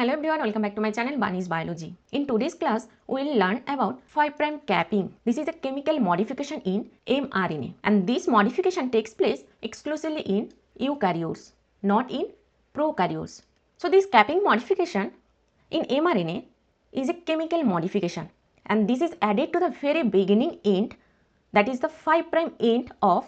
Hello everyone, welcome back to my channel Bunny's Biology. In today's class, we will learn about 5' capping. This is a chemical modification in mRNA, and this modification takes place exclusively in eukaryotes, not in prokaryotes. So this capping modification in mRNA is a chemical modification, and this is added to the very beginning end, that is the 5' end of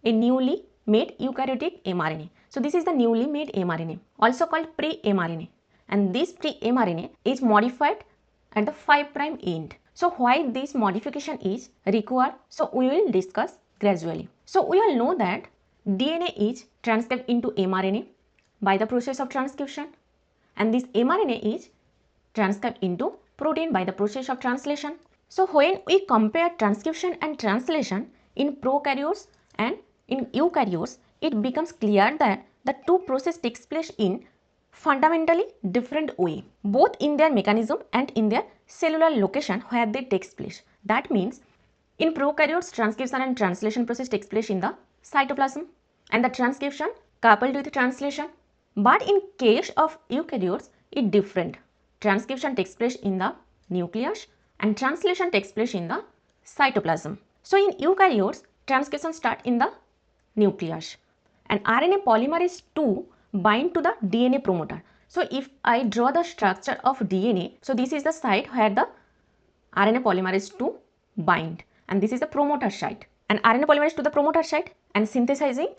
a newly made eukaryotic mRNA. So this is the newly made mRNA, also called pre-mRNA. And this pre-mRNA is modified at the 5' end. So why this modification is required? So we will discuss gradually. So we all know that DNA is transcribed into mRNA by the process of transcription, and this mRNA is transcribed into protein by the process of translation. So when we compare transcription and translation in prokaryotes and in eukaryotes, it becomes clear that the two processes takes place in fundamentally different way, both in their mechanism and in their cellular location where they takes place. That means in prokaryotes, transcription and translation process takes place in the cytoplasm, and the transcription coupled with the translation. But in case of eukaryotes, it different. Transcription takes place in the nucleus and translation takes place in the cytoplasm. So in eukaryotes, transcription start in the nucleus, and RNA polymerase II bind to the DNA promoter. So if I draw the structure of DNA, so this is the site where the RNA polymerase II bind, and this is the promoter site, and RNA polymerase to the promoter site and synthesizing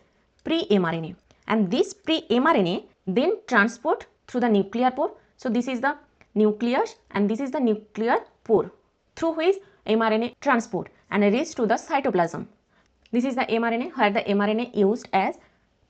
pre-mRNA, and this pre-mRNA then transport through the nuclear pore. So this is the nucleus and this is the nuclear pore through which mRNA transport and reach to the cytoplasm. This is the mRNA where the mRNA used as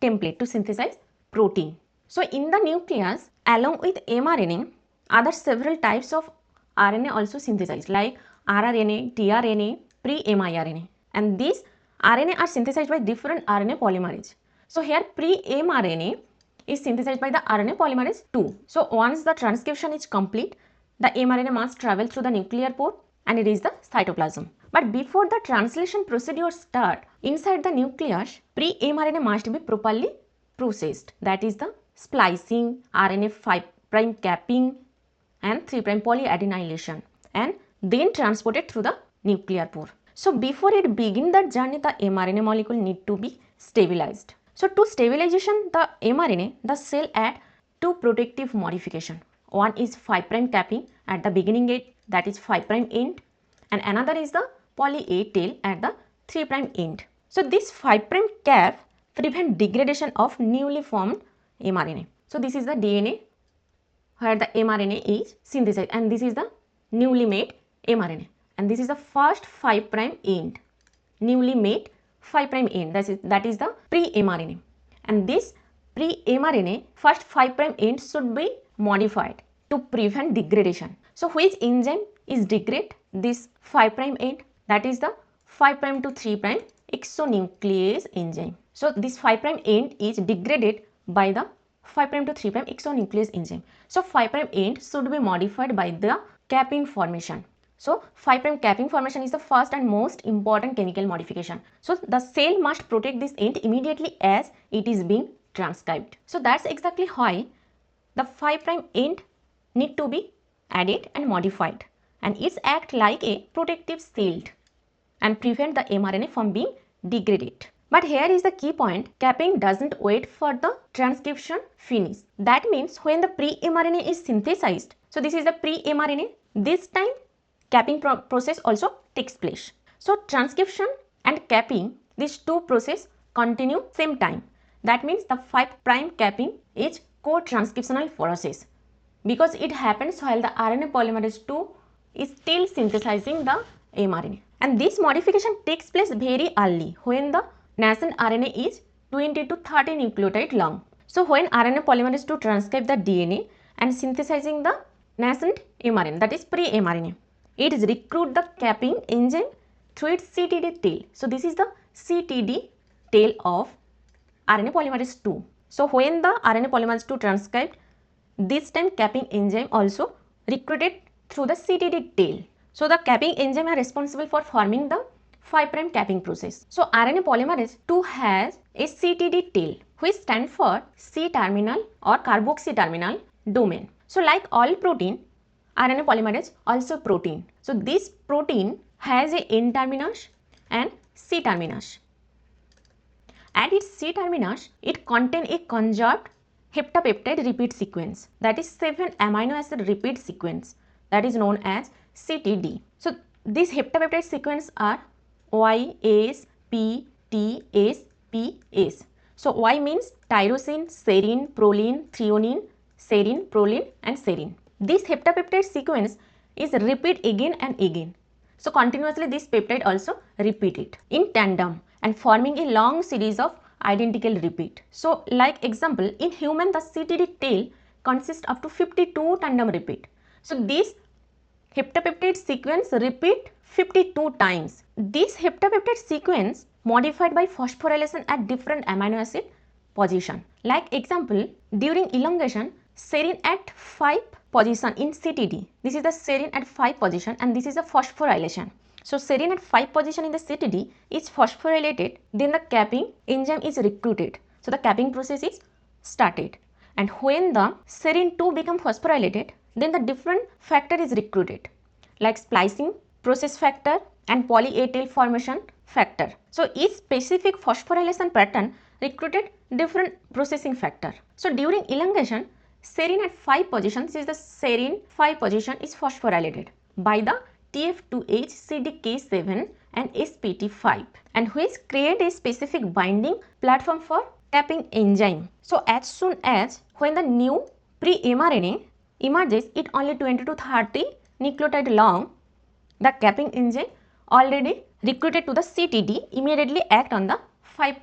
template to synthesize protein. So in the nucleus, along with mRNA, other several types of RNA also synthesized, like rRNA, tRNA, pre-miRNA, and these RNA are synthesized by different RNA polymerase. So here pre-mRNA is synthesized by the RNA polymerase II. So once the transcription is complete, the mRNA must travel through the nuclear pore and reach the cytoplasm. But before the translation procedure start, inside the nucleus, pre-mRNA must be properly processed, that is the splicing, RNA 5' capping and 3' polyadenylation, and then transported through the nuclear pore. So before it begin the journey, the mRNA molecule need to be stabilized. So to stabilization the mRNA, the cell add two protective modification. One is 5' capping at the beginning end, that is 5' end, and another is the poly A tail at the 3' end. So this 5' cap prevent degradation of newly formed mRNA. So this is the DNA where the mRNA is synthesized, and this is the newly made mRNA, and this is the first 5' end, newly made 5' end, that is the pre-mRNA, and this pre-mRNA first 5' end should be modified to prevent degradation. So which enzyme is degrade this 5' end? That is the 5' to 3' exonuclease enzyme. So this 5' end is degraded by the 5' to 3' exonuclease enzyme. So 5' end should be modified by the capping formation. So 5' capping formation is the first and most important chemical modification. So the cell must protect this end immediately as it is being transcribed. So that's exactly why the 5' end need to be added and modified, and it's act like a protective shield and prevent the mRNA from being degraded. But here is the key point, capping doesn't wait for the transcription finish. That means when the pre-mRNA is synthesized, so this is the pre-mRNA, this time capping process also takes place. So transcription and capping, these two processes continue same time. That means the 5' capping is co-transcriptional process because it happens while the RNA polymerase II is still synthesizing the mRNA. And this modification takes place very early when the nascent RNA is 20 to 30 nucleotide long. So when RNA polymerase II transcribe the DNA and synthesizing the nascent mRNA, that is pre-mRNA, it is recruit the capping enzyme through its CTD tail. So this is the CTD tail of RNA polymerase II. So when the RNA polymerase II transcribed, this time capping enzyme also recruited through the CTD tail. So the capping enzyme are responsible for forming the 5' capping process. So RNA polymerase II has a CTD tail which stands for C-terminal or carboxy terminal domain. So like all protein, RNA polymerase also protein. So this protein has a N terminus and C terminus. At its C terminus, it contains a conserved heptapeptide repeat sequence, that is 7 amino acid repeat sequence, that is known as CTD. So these heptapeptide sequence are Y, S, P, T, S, P, S. So Y means tyrosine, serine, proline, threonine, serine, proline and serine. This heptapeptide sequence is repeat again and again. So continuously this peptide also repeat it in tandem and forming a long series of identical repeat. So like example, in human the CTD tail consists up to 52 tandem repeat. So this heptapeptide sequence repeat 52 times. This heptapeptide sequence modified by phosphorylation at different amino acid position. Like example, during elongation, serine at 5 position in CTD. This is the serine at 5 position and this is a phosphorylation. So serine at 5 position in the CTD is phosphorylated, then the capping enzyme is recruited. So the capping process is started. And when the serine 2 become phosphorylated, then the different factor is recruited like splicing process factor and poly-A tail formation factor. So each specific phosphorylation pattern recruited different processing factor. So during elongation, serine at 5 position, this is the serine 5 position is phosphorylated by the TF2H, CDK7 and SPT5 and which create a specific binding platform for capping enzyme. So as soon as when the new pre-mRNA emerges, it only 20 to 30 nucleotide long, the capping enzyme already recruited to the CTD immediately act on the 5'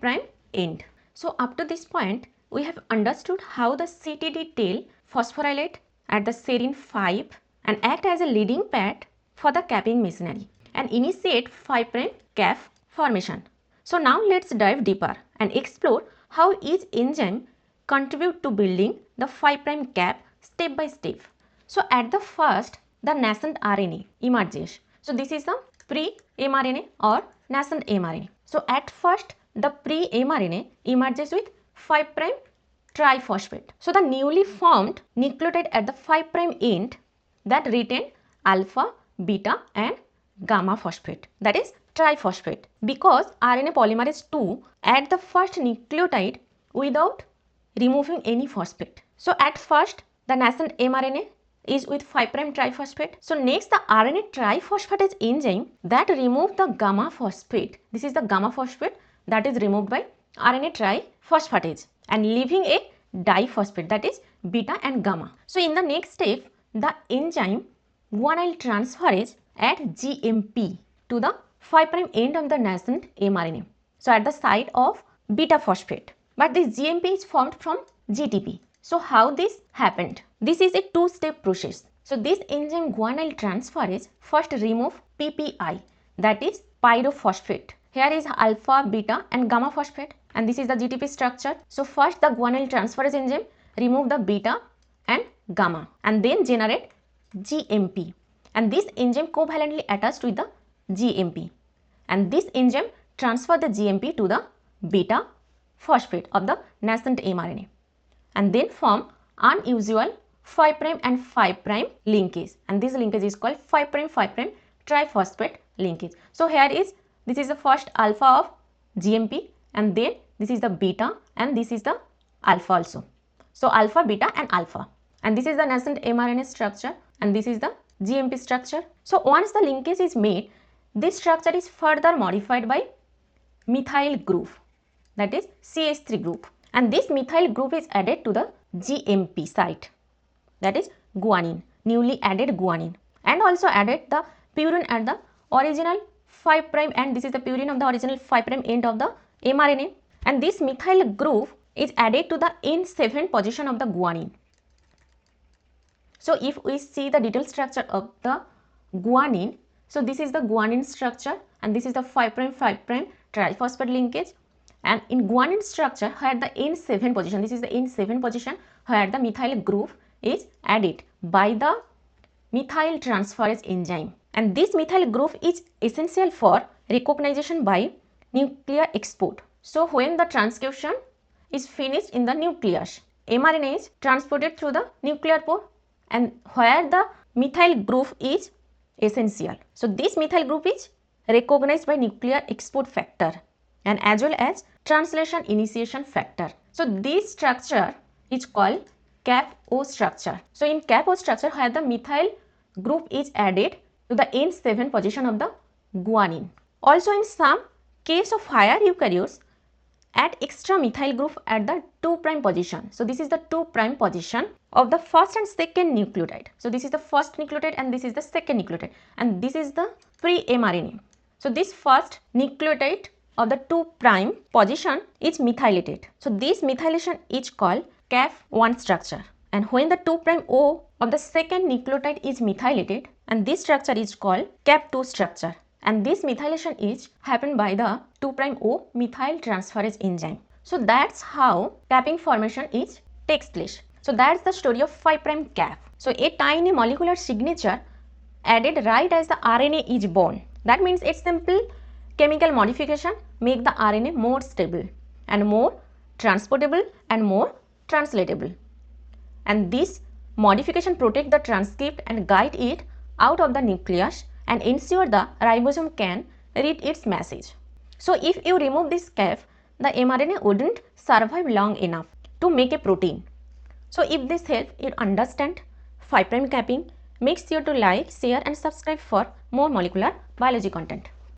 end. So up to this point, we have understood how the CTD tail phosphorylate at the serine 5 and act as a leading pad for the capping machinery and initiate 5' cap formation. So now let's dive deeper and explore how each enzyme contribute to building the 5' cap step by step. So at the first, the nascent RNA emerges. So this is the pre-mRNA or nascent mRNA. So at first, the pre-mRNA emerges with 5' triphosphate. So the newly formed nucleotide at the 5' end that retain alpha, beta and gamma phosphate, that is triphosphate, because RNA polymerase 2 add the first nucleotide without removing any phosphate. So at first the nascent mRNA is with 5' triphosphate. So next the RNA triphosphatase enzyme that remove the gamma phosphate. This is the gamma phosphate that is removed by RNA triphosphatase and leaving a diphosphate, that is beta and gamma. So in the next step, the enzyme guanyl transferase at GMP to the 5' end of the nascent mRNA. So at the site of beta phosphate. But this GMP is formed from GTP. So how this happened? This is a two-step process. So this enzyme guanyl transferase first remove PPI, that is pyrophosphate. Here is alpha, beta and gamma phosphate and this is the GTP structure. So first the guanyl transferase enzyme remove the beta and gamma and then generate GMP and this enzyme covalently attached with the GMP and this enzyme transfer the GMP to the beta phosphate of the nascent mRNA and then form unusual 5' and 5' linkage and this linkage is called 5' triphosphate linkage. So here is, this is the first alpha of GMP and then this is the beta and this is the alpha also. So alpha, beta and alpha and this is the nascent mRNA structure and this is the GMP structure. So once the linkage is made, this structure is further modified by methyl group, that is CH3 group and this methyl group is added to the GMP site, that is guanine, newly added guanine and also added the purine at the original 5' and this is the purine of the original 5' end of the mRNA and this methyl group is added to the N7 position of the guanine. So if we see the detailed structure of the guanine, so this is the guanine structure and this is the 5' triphosphate linkage and in guanine structure where the N7 position, this is the N7 position where the methyl group is added by the methyl transferase enzyme and this methyl group is essential for recognition by nuclear export. So when the transcription is finished in the nucleus, mRNA is transported through the nuclear pore and where the methyl group is essential. So this methyl group is recognized by nuclear export factor and as well as translation initiation factor. So this structure is called cap O structure. So in cap O structure, where the methyl group is added to the N7 position of the guanine. Also in some case of higher eukaryotes, add extra methyl group at the 2' position. So this is the 2' position of the first and second nucleotide. So this is the first nucleotide and this is the second nucleotide, and this is the pre-mRNA. So this first nucleotide of the 2' position is methylated. So this methylation is called cap1 structure, and when the 2' O of the second nucleotide is methylated, and this structure is called cap2 structure, and this methylation is happened by the 2' O methyl transferase enzyme. So that's how capping formation takes place. So that's the story of 5' cap. So a tiny molecular signature added right as the RNA is born. That means its simple chemical modification make the RNA more stable and more transportable and more translatable. And this modification protect the transcript and guide it out of the nucleus and ensure the ribosome can read its message. So if you remove this cap, the mRNA wouldn't survive long enough to make a protein. So if this helps you understand 5' capping, make sure to like, share and subscribe for more molecular biology content.